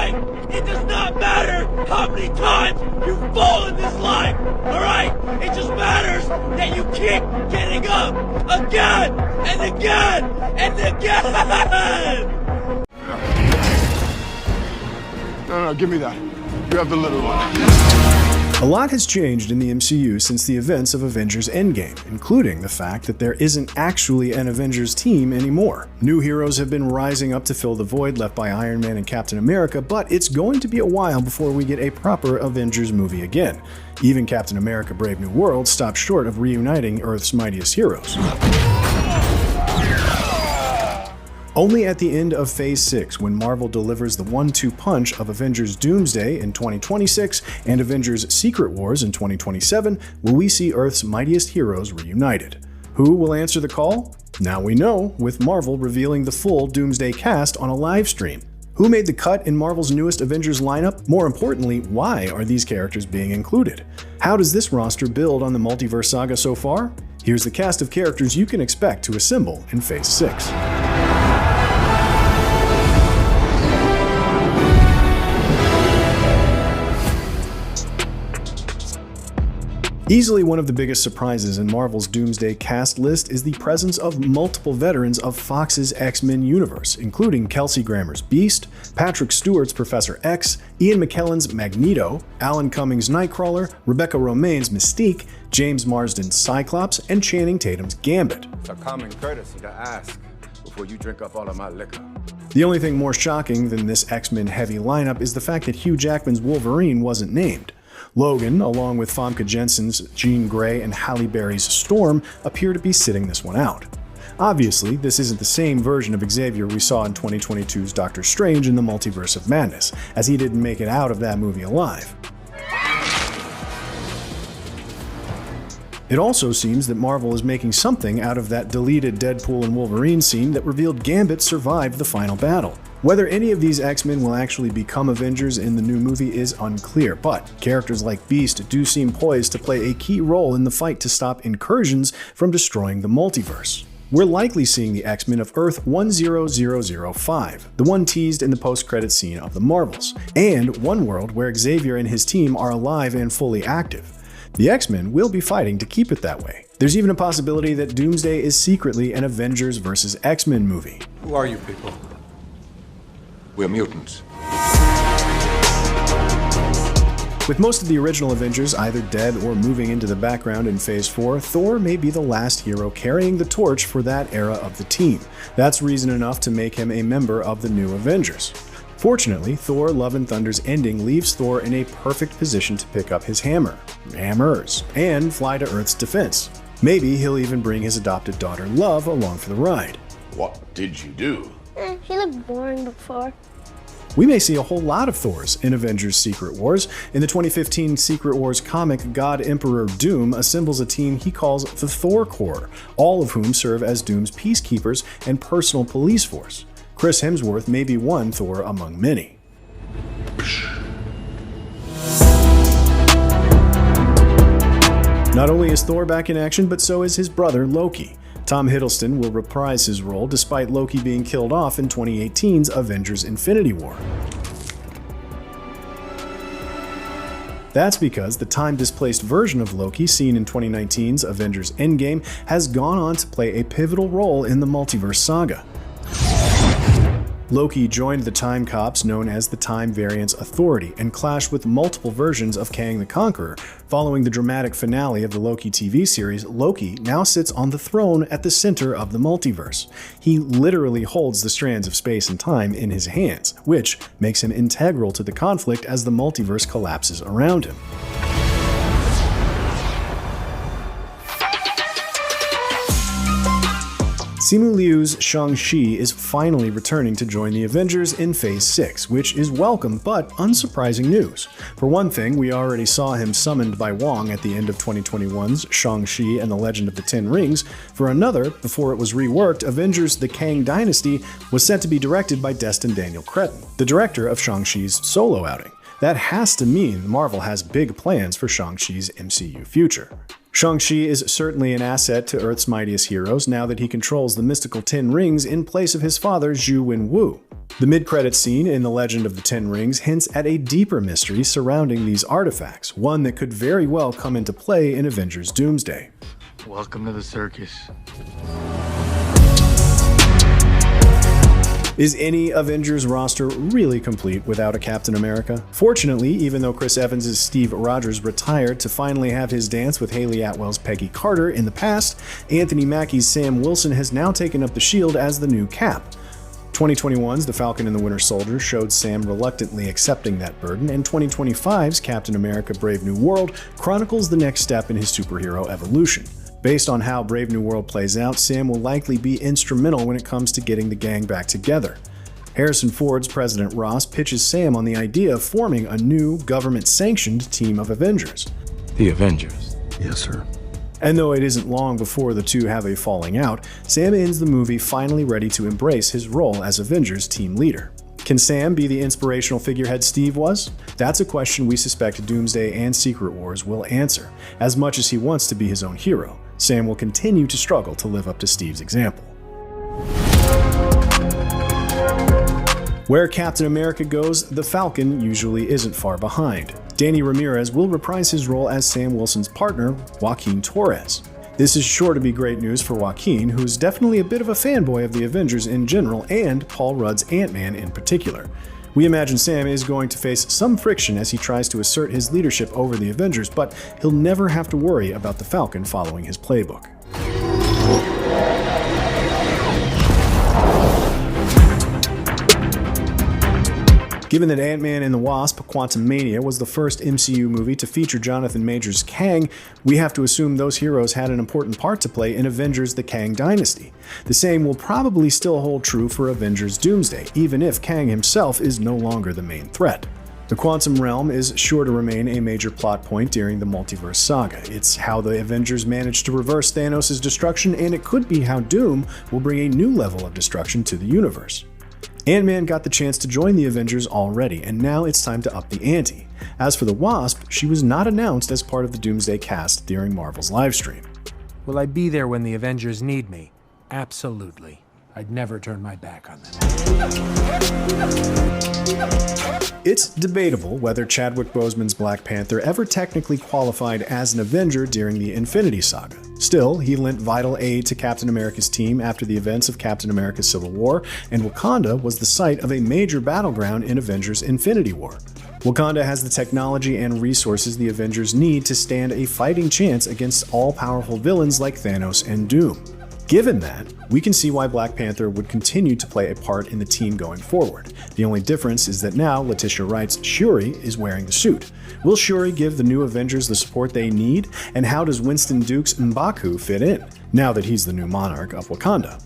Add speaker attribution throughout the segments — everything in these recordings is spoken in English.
Speaker 1: alright? It does not matter how many times you fall in this life, alright? It just matters that you keep getting up again and again and again!
Speaker 2: No, give me that. You have the little one.
Speaker 3: A lot has changed in the MCU since the events of Avengers Endgame, including the fact that there isn't actually an Avengers team anymore. New heroes have been rising up to fill the void left by Iron Man and Captain America, but it's going to be a while before we get a proper Avengers movie again. Even Captain America: Brave New World stopped short of reuniting Earth's mightiest heroes. Only at the end of Phase 6, when Marvel delivers the 1-2 punch of Avengers Doomsday in 2026 and Avengers Secret Wars in 2027, will we see Earth's mightiest heroes reunited. Who will answer the call? Now we know, with Marvel revealing the full Doomsday cast on a live stream. Who made the cut in Marvel's newest Avengers lineup? More importantly, why are these characters being included? How does this roster build on the multiverse saga so far? Here's the cast of characters you can expect to assemble in Phase 6. Easily one of the biggest surprises in Marvel's Doomsday cast list is the presence of multiple veterans of Fox's X-Men universe, including Kelsey Grammer's Beast, Patrick Stewart's Professor X, Ian McKellen's Magneto, Alan Cummings' Nightcrawler, Rebecca Romijn's Mystique, James Marsden's Cyclops, and Channing Tatum's Gambit.
Speaker 4: It's a common courtesy to ask before you drink up all of my liquor.
Speaker 3: The only thing more shocking than this X-Men heavy lineup is the fact that Hugh Jackman's Wolverine wasn't named. Logan, along with Famke Janssen's Jean Grey and Halle Berry's Storm, appear to be sitting this one out. Obviously, this isn't the same version of Xavier we saw in 2022's Doctor Strange in the Multiverse of Madness, as he didn't make it out of that movie alive. It also seems that Marvel is making something out of that deleted Deadpool and Wolverine scene that revealed Gambit survived the final battle. Whether any of these X-Men will actually become Avengers in the new movie is unclear, but characters like Beast do seem poised to play a key role in the fight to stop incursions from destroying the multiverse. We're likely seeing the X-Men of Earth 10005, the one teased in the post-credit scene of the Marvels, and one world where Xavier and his team are alive and fully active. The X-Men will be fighting to keep it that way. There's even a possibility that Doomsday is secretly an Avengers vs. X-Men movie.
Speaker 4: Who are you people? We're mutants.
Speaker 3: With most of the original Avengers either dead or moving into the background in Phase 4, Thor may be the last hero carrying the torch for that era of the team. That's reason enough to make him a member of the new Avengers. Fortunately, Thor: Love and Thunder's ending leaves Thor in a perfect position to pick up his hammers, and fly to Earth's defense. Maybe he'll even bring his adopted daughter Love along for the ride.
Speaker 2: What did you do?
Speaker 5: She looked boring before.
Speaker 3: We may see a whole lot of Thors in Avengers Secret Wars. In the 2015 Secret Wars comic, God Emperor Doom assembles a team he calls the Thor Corps, all of whom serve as Doom's peacekeepers and personal police force. Chris Hemsworth may be one Thor among many. Not only is Thor back in action, but so is his brother Loki. Tom Hiddleston will reprise his role despite Loki being killed off in 2018's Avengers Infinity War. That's because the time-displaced version of Loki seen in 2019's Avengers Endgame has gone on to play a pivotal role in the multiverse saga. Loki joined the Time Cops known as the Time Variance Authority and clashed with multiple versions of Kang the Conqueror. Following the dramatic finale of the Loki TV series, Loki now sits on the throne at the center of the multiverse. He literally holds the strands of space and time in his hands, which makes him integral to the conflict as the multiverse collapses around him. Simu Liu's Shang-Chi is finally returning to join the Avengers in Phase 6, which is welcome but unsurprising news. For one thing, we already saw him summoned by Wong at the end of 2021's Shang-Chi and the Legend of the Ten Rings. For another, before it was reworked, Avengers: The Kang Dynasty was set to be directed by Destin Daniel Cretton, the director of Shang-Chi's solo outing. That has to mean Marvel has big plans for Shang-Chi's MCU future. Shang-Chi is certainly an asset to Earth's mightiest heroes now that he controls the mystical 10 rings in place of his father, Zhu Wenwu. The mid-credits scene in The Legend of the Ten Rings hints at a deeper mystery surrounding these artifacts, one that could very well come into play in Avengers Doomsday.
Speaker 6: Welcome to the circus.
Speaker 3: Is any Avengers roster really complete without a Captain America? Fortunately, even though Chris Evans' Steve Rogers retired to finally have his dance with Haley Atwell's Peggy Carter in the past, Anthony Mackie's Sam Wilson has now taken up the shield as the new Cap. 2021's The Falcon and the Winter Soldier showed Sam reluctantly accepting that burden, and 2025's Captain America Brave New World chronicles the next step in his superhero evolution. Based on how Brave New World plays out, Sam will likely be instrumental when it comes to getting the gang back together. Harrison Ford's President Ross pitches Sam on the idea of forming a new, government-sanctioned team of Avengers.
Speaker 6: The Avengers?
Speaker 2: Yes, sir.
Speaker 3: And though it isn't long before the two have a falling out, Sam ends the movie finally ready to embrace his role as Avengers team leader. Can Sam be the inspirational figurehead Steve was? That's a question we suspect Doomsday and Secret Wars will answer. As much as he wants to be his own hero, Sam will continue to struggle to live up to Steve's example. Where Captain America goes, the Falcon usually isn't far behind. Danny Ramirez will reprise his role as Sam Wilson's partner, Joaquin Torres. This is sure to be great news for Joaquin, who's definitely a bit of a fanboy of the Avengers in general and Paul Rudd's Ant-Man in particular. We imagine Sam is going to face some friction as he tries to assert his leadership over the Avengers, but he'll never have to worry about the Falcon following his playbook. Given that Ant-Man and the Wasp: Quantumania was the first MCU movie to feature Jonathan Majors' Kang, we have to assume those heroes had an important part to play in Avengers: The Kang Dynasty. The same will probably still hold true for Avengers Doomsday, even if Kang himself is no longer the main threat. The Quantum Realm is sure to remain a major plot point during the multiverse saga. It's how the Avengers managed to reverse Thanos' destruction, and it could be how Doom will bring a new level of destruction to the universe. Ant-Man got the chance to join the Avengers already, and now it's time to up the ante. As for the Wasp, she was not announced as part of the Doomsday cast during Marvel's livestream.
Speaker 7: Will I be there when the Avengers need me? Absolutely. I'd never turn my back on them.
Speaker 3: It's debatable whether Chadwick Boseman's Black Panther ever technically qualified as an Avenger during the Infinity Saga. Still, he lent vital aid to Captain America's team after the events of Captain America Civil War, and Wakanda was the site of a major battleground in Avengers Infinity War. Wakanda has the technology and resources the Avengers need to stand a fighting chance against all-powerful villains like Thanos and Doom. Given that, we can see why Black Panther would continue to play a part in the team going forward. The only difference is that now Letitia Wright's Shuri is wearing the suit. Will Shuri give the new Avengers the support they need? And how does Winston Duke's M'Baku fit in, now that he's the new monarch of Wakanda?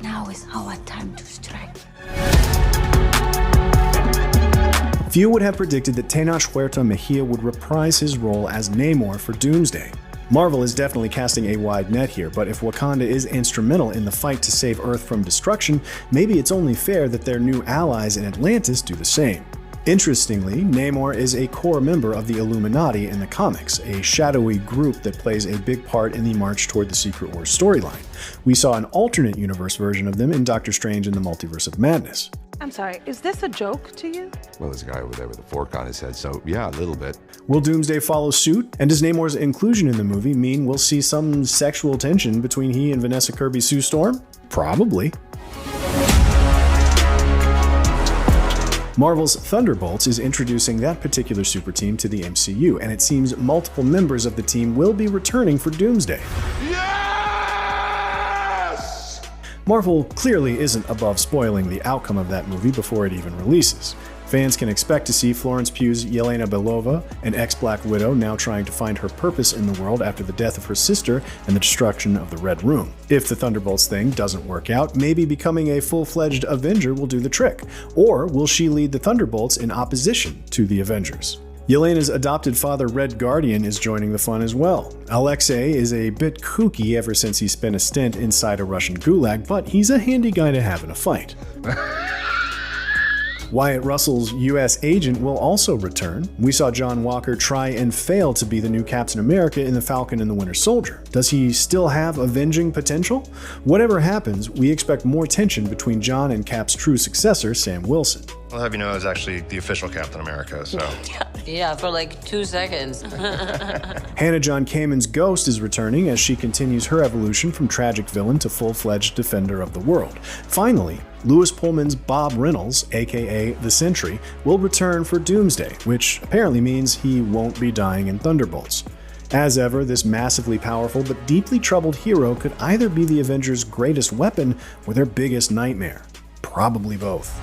Speaker 8: Now is our time to strike.
Speaker 3: Few would have predicted that Tenoch Huerta Mejia would reprise his role as Namor for Doomsday. Marvel is definitely casting a wide net here, but if Wakanda is instrumental in the fight to save Earth from destruction, maybe it's only fair that their new allies in Atlantis do the same. Interestingly, Namor is a core member of the Illuminati in the comics, a shadowy group that plays a big part in the march toward the Secret Wars storyline. We saw an alternate universe version of them in Doctor Strange in the Multiverse of Madness.
Speaker 9: I'm sorry, is this a joke to you?
Speaker 10: Well, there's a guy over there with a fork on his head, so yeah, a little bit.
Speaker 3: Will Doomsday follow suit? And does Namor's inclusion in the movie mean we'll see some sexual tension between he and Vanessa Kirby's Sue Storm? Probably. Marvel's Thunderbolts is introducing that particular super team to the MCU, and it seems multiple members of the team will be returning for Doomsday. Marvel clearly isn't above spoiling the outcome of that movie before it even releases. Fans can expect to see Florence Pugh's Yelena Belova, an ex-Black Widow now trying to find her purpose in the world after the death of her sister and the destruction of the Red Room. If the Thunderbolts thing doesn't work out, maybe becoming a full-fledged Avenger will do the trick. Or will she lead the Thunderbolts in opposition to the Avengers? Yelena's adopted father, Red Guardian, is joining the fun as well. Alexei is a bit kooky ever since he spent a stint inside a Russian gulag, but he's a handy guy to have in a fight. Wyatt Russell's U.S. agent will also return. We saw John Walker try and fail to be the new Captain America in The Falcon and the Winter Soldier. Does he still have avenging potential? Whatever happens, we expect more tension between John and Cap's true successor, Sam Wilson.
Speaker 11: I'll have you know I was actually the official Captain America, so...
Speaker 8: Yeah, for like 2 seconds.
Speaker 3: Hannah John Kamen's Ghost is returning as she continues her evolution from tragic villain to full-fledged defender of the world. Finally, Lewis Pullman's Bob Reynolds, aka The Sentry, will return for Doomsday, which apparently means he won't be dying in Thunderbolts. As ever, this massively powerful but deeply troubled hero could either be the Avengers' greatest weapon or their biggest nightmare. Probably both.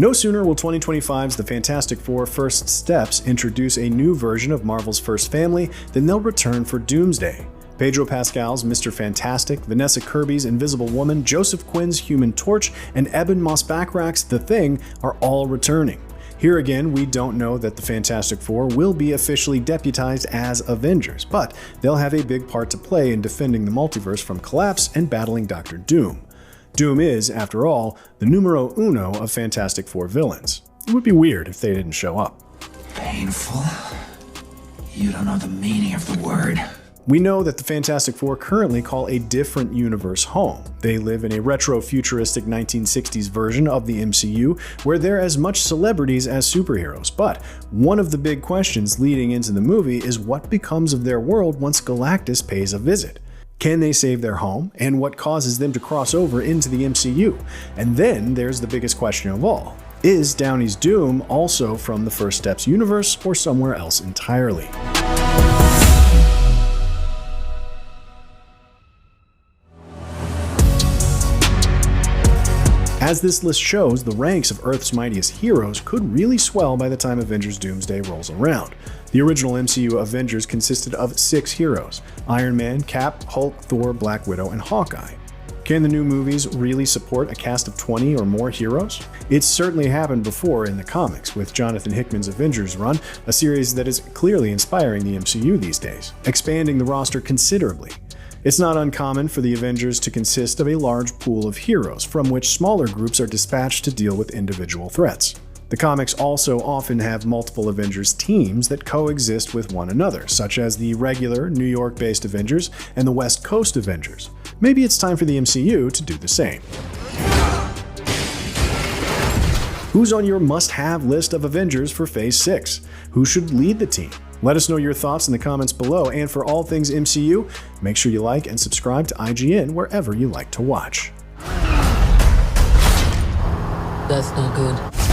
Speaker 3: No sooner will 2025's The Fantastic Four First Steps introduce a new version of Marvel's first family than they'll return for Doomsday. Pedro Pascal's Mr. Fantastic, Vanessa Kirby's Invisible Woman, Joseph Quinn's Human Torch, and Eben Moss-Backrack's The Thing are all returning. Here again, we don't know that the Fantastic Four will be officially deputized as Avengers, but they'll have a big part to play in defending the multiverse from collapse and battling Dr. Doom. Doom is, after all, the numero uno of Fantastic Four villains. It would be weird if they didn't show up.
Speaker 12: Painful? You don't know the meaning of the word.
Speaker 3: We know that the Fantastic Four currently call a different universe home. They live in a retro-futuristic 1960s version of the MCU where they're as much celebrities as superheroes. But one of the big questions leading into the movie is what becomes of their world once Galactus pays a visit. Can they save their home, and what causes them to cross over into the MCU? And then there's the biggest question of all. Is Downey's Doom also from the First Steps universe or somewhere else entirely? As this list shows, the ranks of Earth's mightiest heroes could really swell by the time Avengers Doomsday rolls around. The original MCU Avengers consisted of 6 heroes: Iron Man, Cap, Hulk, Thor, Black Widow, and Hawkeye. Can the new movies really support a cast of 20 or more heroes? It's certainly happened before in the comics, with Jonathan Hickman's Avengers run, a series that is clearly inspiring the MCU these days, expanding the roster considerably. It's not uncommon for the Avengers to consist of a large pool of heroes, from which smaller groups are dispatched to deal with individual threats. The comics also often have multiple Avengers teams that coexist with one another, such as the regular New York-based Avengers and the West Coast Avengers. Maybe it's time for the MCU to do the same. Who's on your must-have list of Avengers for Phase 6? Who should lead the team? Let us know your thoughts in the comments below, and for all things MCU, make sure you like and subscribe to IGN wherever you like to watch.
Speaker 8: That's not good.